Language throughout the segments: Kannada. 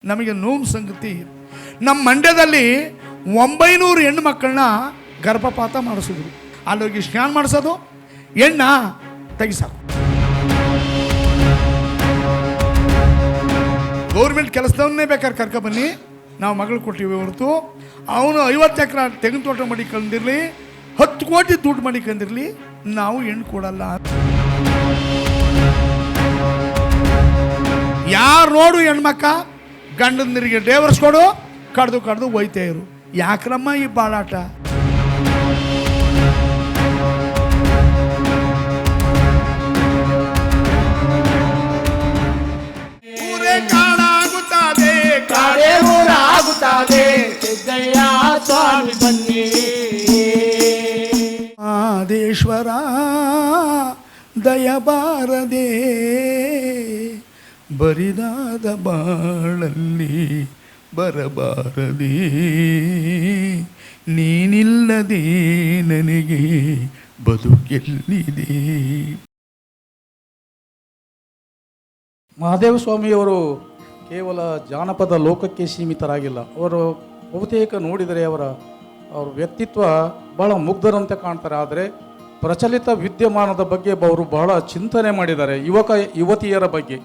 ನಮಗೆ ನೋವು ಸಂಗತಿ, ನಮ್ಮ ಮಂಡ್ಯದಲ್ಲಿ 900 ಹೆಣ್ಣು ಮಕ್ಕಳನ್ನ ಗರ್ಭಪಾತ ಮಾಡಿಸಿದ್ರು. ಅಲ್ಲೋಗಿ ಸ್ಕ್ಯಾನ್ ಮಾಡಿಸೋದು, ಹೆಣ್ಣ ತೆಗಿಸಾಕು. ಗೌರ್ಮೆಂಟ್ ಕೆಲಸದವನ್ನೇ ಬೇಕಾದ್ರೆ ಕರ್ಕೊಬನ್ನಿ, ನಾವು ಮಗಳು ಕೊಟ್ಟಿವಿ ಹೊರತು ಅವನು 50 ಎಕರೆ ತೆಂಗಿನ ತೋಟ ಮಾಡಿ ಕಂದಿರಲಿ, 10 ಕೋಟಿ ದುಡ್ಡು ಮಾಡಿ ಕಂದಿರಲಿ, ನಾವು ಹೆಣ್ಣು ಕೊಡಲ್ಲ. ಯಾರು ನೋಡು ಹೆಣ್ಮಕ್ಕ ಗಂಡಂದಿರಿಗೆ ಡೇವರ್ಸ್ ಕೊಡು, ಕಡ್ದು ಒಯ್ತೇ ಇರು. ಯಾಕ್ರಮ್ಮ ಈ ಬಾಳಾಟ? ಊರೇ ಕಾಡಾಗುತ್ತದೆ, ಕಾಡೇ ಊರಾಗುತ್ತದೆ, ಸಿದ್ದಯ್ಯ ಸ್ವಾಮಿ ಬನ್ನಿ. ಮಾದೇಶ್ವರ ದಯಬಾರದೆ ಬರಿದಾದ ಬಾಳಲ್ಲಿ ಬರಬಾರದೆ, ನೀನಿಲ್ಲದೆ ನನಗೆ ಬದುಕೆಲ್ಲಿದೆ. ಮಹಾದೇವ ಸ್ವಾಮಿಯವರು ಕೇವಲ ಜಾನಪದ ಲೋಕಕ್ಕೆ ಸೀಮಿತರಾಗಿಲ್ಲ. ಅವರು ಬಹುತೇಕ ನೋಡಿದರೆ ಅವರ ವ್ಯಕ್ತಿತ್ವ ಬಹಳ ಮುಗ್ಧರಂತೆ ಕಾಣ್ತಾರೆ. ಆದರೆ ಪ್ರಚಲಿತ ವಿದ್ಯಮಾನದ ಬಗ್ಗೆ ಅವರು ಬಹಳ ಚಿಂತನೆ ಮಾಡಿದ್ದಾರೆ. ಯುವತಿಯರ ಬಗ್ಗೆ,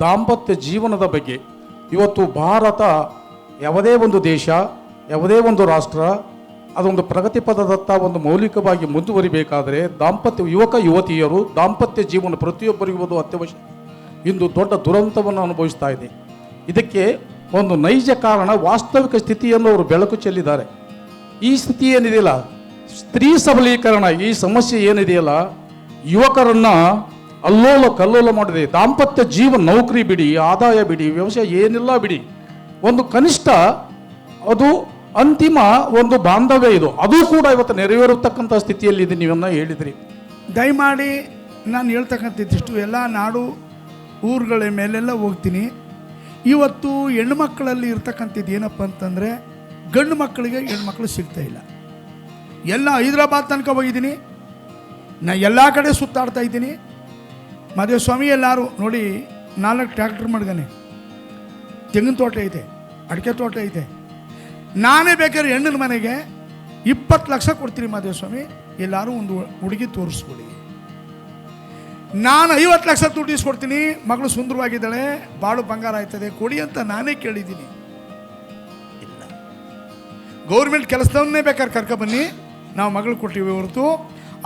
ದಾಂಪತ್ಯ ಜೀವನದ ಬಗ್ಗೆ. ಇವತ್ತು ಭಾರತ ಯಾವುದೇ ಒಂದು ದೇಶ, ಯಾವುದೇ ಒಂದು ರಾಷ್ಟ್ರ ಅದೊಂದು ಪ್ರಗತಿ ಪದದತ್ತ ಒಂದು ಮೌಲಿಕವಾಗಿ ಮುಂದುವರಿಬೇಕಾದರೆ ಯುವತಿಯರು ದಾಂಪತ್ಯ ಜೀವನ ಪ್ರತಿಯೊಬ್ಬರಿಗೂ ಒಂದು ಅತ್ಯವಶ್ಯ. ಇಂದು ದೊಡ್ಡ ದುರಂತವನ್ನು ಅನುಭವಿಸ್ತಾ ಇದೆ. ಇದಕ್ಕೆ ಒಂದು ನೈಜ ಕಾರಣ, ವಾಸ್ತವಿಕ ಸ್ಥಿತಿಯನ್ನು ಅವರು ಬೆಳಕು ಚೆಲ್ಲಿದ್ದಾರೆ. ಈ ಸ್ಥಿತಿ ಏನಿದೆಯಲ್ಲ, ಸ್ತ್ರೀ ಸಬಲೀಕರಣ, ಈ ಸಮಸ್ಯೆ ಏನಿದೆಯಲ್ಲ, ಯುವಕರನ್ನ ಅಲ್ಲೋಲ ಕಲ್ಲೋಲ ಮಾಡಿದೆ. ದಾಂಪತ್ಯ ಜೀವನ, ನೌಕರಿ ಬಿಡಿ, ಆದಾಯ ಬಿಡಿ, ವ್ಯವಸಾಯ ಏನಿಲ್ಲ ಬಿಡಿ, ಒಂದು ಕನಿಷ್ಠ ಅದು ಅಂತಿಮ ಒಂದು ಬಾಂಧವ್ಯ ಇದು, ಅದು ಕೂಡ ಇವತ್ತು ನೆರವೇರತಕ್ಕಂಥ ಸ್ಥಿತಿಯಲ್ಲಿ ಇದೆ. ನೀವನ್ನ ಹೇಳಿದ್ರಿ. ದಯಮಾಡಿ ನಾನು ಹೇಳ್ತಕ್ಕಂಥದ್ದಿಷ್ಟು, ಎಲ್ಲ ನಾಡು ಊರುಗಳ ಮೇಲೆಲ್ಲ ಹೋಗ್ತೀನಿ. ಇವತ್ತು ಹೆಣ್ಣುಮಕ್ಕಳಲ್ಲಿ ಇರ್ತಕ್ಕಂಥದ್ದು ಏನಪ್ಪ ಅಂತಂದರೆ, ಗಂಡು ಮಕ್ಕಳಿಗೆ ಹೆಣ್ಮಕ್ಳು ಸಿಗ್ತಾ ಇಲ್ಲ. ಎಲ್ಲ ಹೈದರಾಬಾದ್ ತನಕ ಹೋಗಿದ್ದೀನಿ, ನಾ ಎಲ್ಲ ಕಡೆ ಸುತ್ತಾಡ್ತಾ ಇದ್ದೀನಿ. ಮದುವೆ ಸ್ವಾಮಿ ಎಲ್ಲರೂ ನೋಡಿ, 4 ಟ್ರ್ಯಾಕ್ಟರ್ ಮಾಡ್ಗಾನೆ, ತೆಂಗಿನ ತೋಟ ಐತೆ, ಅಡಿಕೆ ತೋಟ ಐತೆ. ನಾನೇ ಬೇಕಾದ್ರೆ ಹೆಣ್ಣಿನ ಮನೆಗೆ 20 ಲಕ್ಷ ಕೊಡ್ತೀನಿ ಮದುವೆ ಸ್ವಾಮಿ, ಎಲ್ಲರೂ ಒಂದು ಹುಡುಗಿ ತೋರಿಸ್ಕೊಡಿ. ನಾನು 50 ಲಕ್ಷ ದುಡ್ಡು ಇಸ್ಕೊಡ್ತೀನಿ, ಮಗಳು ಸುಂದರವಾಗಿದ್ದಾಳೆ, ಬಾಳು ಬಂಗಾರ ಆಯ್ತದೆ, ಕೊಡಿ ಅಂತ ನಾನೇ ಕೇಳಿದ್ದೀನಿ. ಇಲ್ಲ, ಗೌರ್ಮೆಂಟ್ ಕೆಲಸದವನ್ನೇ ಬೇಕಾದ್ರೆ ಕರ್ಕೊಬನ್ನಿ, ನಾವು ಮಗಳು ಕೊಟ್ಟಿವಿ ಹೊರತು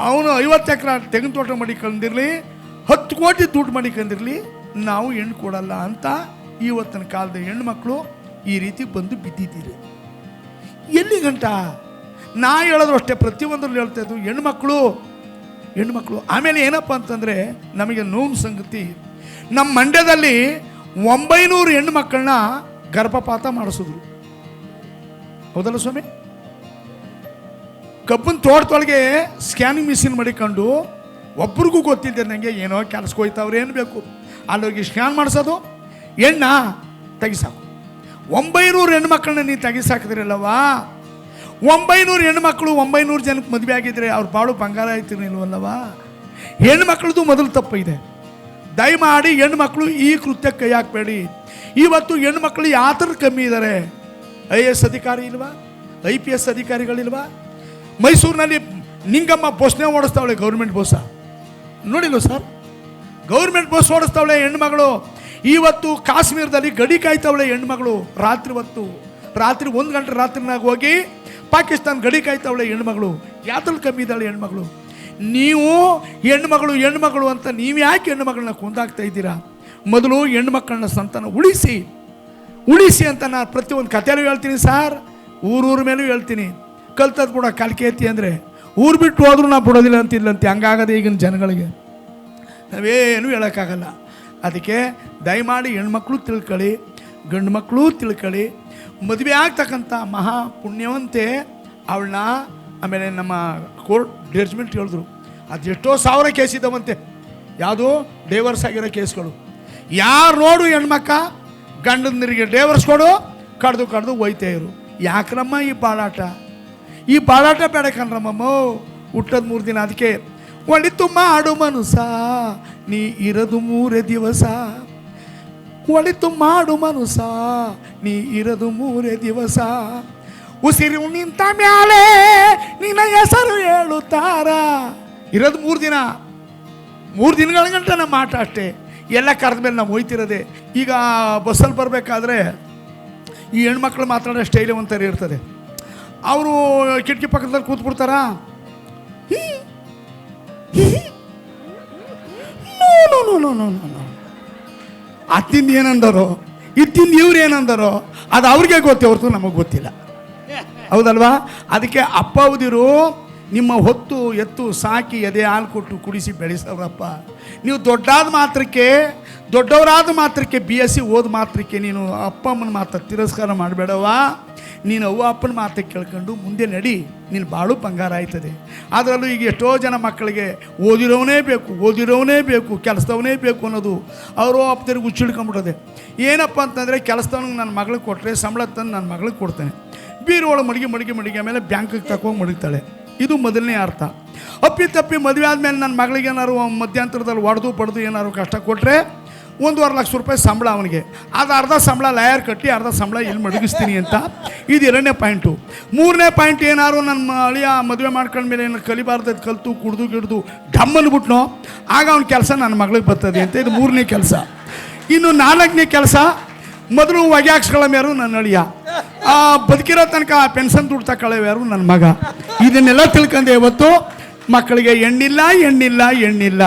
ಅವನು 50 ಎಕರೆ ತೆಂಗಿನ ತೋಟ ಮಾಡಿ ಕಂದಿರಲಿ, 10 ಕೋಟಿ ದುಡ್ಡು ಮಾಡಿ ಕಂದಿರಲಿ, ನಾವು ಹೆಣ್ಣು ಕೊಡಲ್ಲ ಅಂತ ಇವತ್ತಿನ ಕಾಲದ ಹೆಣ್ಣುಮಕ್ಕಳು ಈ ರೀತಿ ಬಂದು ಬಿದ್ದಿದ್ದೀರಿ. ಎಲ್ಲಿ ಗಂಟ? ನಾ ಹೇಳೋದು ಅಷ್ಟೇ, ಪ್ರತಿಯೊಂದರಲ್ಲಿ ಹೇಳ್ತಾ ಇದ್ದು ಹೆಣ್ಣುಮಕ್ಕಳು. ಆಮೇಲೆ ಏನಪ್ಪ ಅಂತಂದರೆ, ನಮಗೆ ನೋವು ಸಂಗತಿ, ನಮ್ಮ ಮಂಡ್ಯದಲ್ಲಿ 900 ಹೆಣ್ಣು ಮಕ್ಕಳನ್ನ ಗರ್ಭಪಾತ ಮಾಡಿಸಿದ್ರು. ಹೌದಲ್ಲ ಸ್ವಾಮಿ? ಕಬ್ಬನ್ ತೋಟದೊಳಗೆ ಸ್ಕ್ಯಾನಿಂಗ್ ಮಿಷಿನ್ ಮಾಡಿಕೊಂಡು, ಒಬ್ರಿಗೂ ಗೊತ್ತಿದ್ದೆ ನನಗೆ, ಏನೋ ಕೆಲಸಕ್ಕೆ ಹೋಯ್ತವ್ರು, ಏನು ಬೇಕು ಅಲ್ಲೋಗಿ ಸ್ಕ್ಯಾನ್ ಮಾಡಿಸೋದು, ಹೆಣ್ಣ ತೆಗಿಸಾಕು. 900 ಹೆಣ್ಮಕ್ಳನ್ನ ನೀವು ತೆಗಿಸಾಕಿದ್ರಲ್ಲವಾ? 900 ಹೆಣ್ಮಕ್ಳು 900 ಜನಕ್ಕೆ ಮದುವೆ ಆಗಿದ್ರೆ ಅವ್ರು ಬಾಳು ಬಂಗಾರ ಆಯ್ತಿರ್ಲಿಲ್ವಲ್ಲವಾ? ಹೆಣ್ಮಕ್ಳದ್ದು ಮೊದಲು ತಪ್ಪಿದೆ. ದಯಮಾಡಿ ಹೆಣ್ಮಕ್ಳು ಈ ಕೃತ್ಯಕ್ಕೆ ಕೈ ಹಾಕಬೇಡಿ. ಇವತ್ತು ಹೆಣ್ಮಕ್ಳು ಯಾವ ಥರ ಕಮ್ಮಿ ಇದ್ದಾರೆ? IAS ಅಧಿಕಾರಿ ಇಲ್ವಾ? IPS ಅಧಿಕಾರಿಗಳಿಲ್ವಾ? ಮೈಸೂರಿನಲ್ಲಿ ನಿಂಗಮ್ಮ ಬಸ್ನೇ ಓಡಿಸ್ತಾವಳೆ, ಗೌರ್ಮೆಂಟ್ ಬಸ್ಸ ನೋಡಿಲ್ವ ಸರ್? ಗೌರ್ಮೆಂಟ್ ಬಸ್ ಓಡಿಸ್ತಾವಳೆ ಹೆಣ್ಮಗಳು. ಇವತ್ತು ಕಾಶ್ಮೀರದಲ್ಲಿ ಗಡಿ ಕಾಯ್ತಾವಳೆ ಹೆಣ್ಮಗಳು. ರಾತ್ರಿ 1 ಗಂಟೆ ರಾತ್ರಿನಾಗ ಹೋಗಿ ಪಾಕಿಸ್ತಾನ ಗಡಿ ಕಾಯ್ತಾವಳೆ ಹೆಣ್ಮಗಳು. ಯಾವ್ದ್ರಲ್ಲಿ ಕಮ್ಮಿ ಇದ್ದಾಳೆ ಹೆಣ್ಮಗಳು? ನೀವು ಹೆಣ್ಮಗಳು ಅಂತ ನೀವು ಯಾಕೆ ಹೆಣ್ಮಗಳನ್ನ ಕೊಂದಾಗ್ತಾ ಇದ್ದೀರಾ? ಮೊದಲು ಹೆಣ್ಮಕ್ಕಳನ್ನ ಸಂತಾನ ಉಳಿಸಿ ಅಂತ ನಾನು ಪ್ರತಿಯೊಂದು ಕಥೆಯಲ್ಲೂ ಹೇಳ್ತೀನಿ ಸರ್, ಊರ ಮೇಲೂ ಹೇಳ್ತೀನಿ. ಕಲ್ತದ್ದು ಕೂಡ ಕಲ್ಕೇತಿ ಅಂದರೆ ಊರು ಬಿಟ್ಟು ಹೋದ್ರೂ ನಾ ಬಿಡೋದಿಲ್ಲ ಅಂತಿಲ್ಲಂತೆ. ಹಂಗಾಗದೆ ಈಗಿನ ಜನಗಳಿಗೆ, ನಾವೇನು ಹೇಳೋಕ್ಕಾಗಲ್ಲ. ಅದಕ್ಕೆ ದಯಮಾಡಿ ಹೆಣ್ಮಕ್ಳು ತಿಳ್ಕೊಳ್ಳಿ, ಗಂಡು ಮಕ್ಕಳು ತಿಳ್ಕೊಳ್ಳಿ. ಮದುವೆ ಆಗ್ತಕ್ಕಂಥ ಮಹಾ ಪುಣ್ಯವಂತೆ ಅವಳನ್ನ. ಆಮೇಲೆ ನಮ್ಮ ಕೋರ್ಟ್ ಜಡ್ಜ್ಮೆಂಟ್ ಹೇಳಿದ್ರು, ಅದೆಷ್ಟೋ 1000 ಕೇಸ್ ಇದ್ದಾವಂತೆ, ಯಾವುದು ಡೈವರ್ಸ್ ಆಗಿರೋ ಕೇಸ್ಗಳು. ಯಾರು ನೋಡು ಹೆಣ್ಮಕ್ಕ ಗಂಡಂದಿರಿಗೆ ಡೈವರ್ಸ್ ಕೊಡು, ಕಡ್ದು ಒಯ್ತೇ ಇರು. ಯಾಕ್ರಮ್ಮ ಈ ಬಾಳಾಟ ಬೇಡ ಕಣ್ರಮ್ಮ. ಹುಟ್ಟದ 3 ದಿನ, ಅದಕ್ಕೆ ಒಳಿತು ಮಾಡು ಮನುಸ, ನೀ ಇರೋದು 3 ದಿವಸ. ಒಳಿತು ಮಾಡು ಮನುಸ ನೀ ಇರದು 3 ದಿವಸ ಉಸಿರು ನಿಂತ ಮ್ಯಾಲೆ ನಿನ್ನ ಹೆಸರು ಹೇಳುತ್ತಾರ. ಇರೋದು 3 ದಿನ, 3 ದಿನಗಳ ಗಂಟ ನಮ್ಮ ಆಟ ಅಷ್ಟೇ. ಎಲ್ಲ ಕರೆದ ಮೇಲೆ ನಾವು ಹೋಯ್ತಿರೋದೆ. ಈಗ ಬಸ್ಸಲ್ಲಿ ಬರಬೇಕಾದ್ರೆ ಈ ಹೆಣ್ಮಕ್ಳು ಮಾತಾಡೋ ಸ್ಟೈಲ್ ಒಂಥರ ಇರ್ತದೆ. ಅವರು ಕಿಟಕಿ ಪಕ್ಕದಲ್ಲಿ ಕೂತ್ಬಿಡ್ತಾರ. ಅತ್ತಿಂದ ಏನಂದಾರೋ ಇತ್ತಿಂದ ಇವ್ರು ಏನಂದಾರೋ ಅದು ಅವ್ರಿಗೆ ಗೊತ್ತೇ ಹೊರತು ನಮಗೆ ಗೊತ್ತಿಲ್ಲ. ಹೌದಲ್ವಾ? ಅದಕ್ಕೆ ಅಪ್ಪ ಅವದಿರು ನಿಮ್ಮ ಹೊತ್ತು ಎತ್ತು ಸಾಕಿ ಎದೆ ಹಾಲು ಕೊಟ್ಟು ಕುಡಿಸಿ ಬೆಳೆಸೋರಪ್ಪ. ನೀವು ದೊಡ್ಡವರಾದ ಮಾತ್ರಕ್ಕೆ BSc ಓದ್ ಮಾತ್ರಕ್ಕೆ ನೀನು ಅಪ್ಪ ಅಮ್ಮನ ಮಾತು ತಿರಸ್ಕಾರ ಮಾಡಬೇಡವ. ನೀನು ಅವ್ವ ಅಪ್ಪನ ಮಾತು ಕೇಳ್ಕೊಂಡು ಮುಂದೆ ನಡಿ, ನೀನು ಬಾಳು ಬಂಗಾರ ಆಯ್ತದೆ. ಅದರಲ್ಲೂ ಈಗ ಎಷ್ಟೋ ಜನ ಮಕ್ಕಳಿಗೆ ಓದಿರೋವನೇ ಬೇಕು ಕೆಲಸದವನೇ ಬೇಕು ಅನ್ನೋದು ಅವರು ಅಪ್ಪರಿಗೆ ಹುಚ್ಚಿಡ್ಕೊಂಬಿಡೋದೆ. ಏನಪ್ಪ ಅಂತಂದರೆ ಕೆಲಸದವನಿಗೆ ನನ್ನ ಮಗಳಿಗೆ ಕೊಟ್ಟರೆ ಸಂಬಳ ತಂದು ನನ್ನ ಮಗಳಿಗೆ ಕೊಡ್ತೇನೆ, ಬೀರುವಳು ಮಡಿಗೆ ಆಮೇಲೆ ಬ್ಯಾಂಕಿಗೆ ತಗೊಂಡು ಮಡಗ್ತಾಳೆ. ಇದು ಮೊದಲನೇ ಅರ್ಥ. ಅಪ್ಪಿ ಮದುವೆ ಆದಮೇಲೆ ನನ್ನ ಮಗಳಿಗೆ ಏನಾರು ಮಧ್ಯಂತರದಲ್ಲಿ ಹೊಡೆದು ಏನಾರು ಕಷ್ಟ ಕೊಟ್ಟರೆ 1.5 ಲಕ್ಷ ರೂಪಾಯಿ ಸಂಬಳ ಅವನಿಗೆ. ಅದು ಅರ್ಧ ಸಂಬಳ ಲಾಯರ್ ಕಟ್ಟಿ ಅರ್ಧ ಸಂಬಳ ಇಲ್ಲಿ ಮಡಗಿಸ್ತೀನಿ ಅಂತ. ಇದು 2ನೇ ಪಾಯಿಂಟು. 3ನೇ ಪಾಯಿಂಟ್, ಏನಾರು ನನ್ನ ಅಳಿಯ ಮದುವೆ ಮಾಡ್ಕೊಂಡ್ಮೇಲೆ ಏನು ಕಲಿಬಾರ್ದದ್ದು ಕಲಿತು ಕುಡ್ದು ಗಿಡ್ದು ಡಮ್ ಅಂದ್ಬಿಟ್ನೋ ಆಗ ಅವ್ನ ಕೆಲಸ ನನ್ನ ಮಗಳಿಗೆ ಬರ್ತದೆ ಅಂತ. ಇದು 3ನೇ ಕೆಲಸ. ಇನ್ನು 4ನೇ ಕೆಲಸ, ಮೊದಲು ಹೊಗೆ ಹಾಕ್ಸ್ಕೊಳ್ಳೋರು ನನ್ನ ಅಳಿಯ, ಬದುಕಿರೋ ತನಕ ಪೆನ್ಷನ್ ದುಡ್ಡು ತಗೊಳ್ಳೋವ್ಯಾರು ನನ್ನ ಮಗ. ಇದನ್ನೆಲ್ಲ ತಿಳ್ಕೊಂಡೆ ಇವತ್ತು ಮಕ್ಕಳಿಗೆ ಹೆಣ್ಣಿಲ್ಲ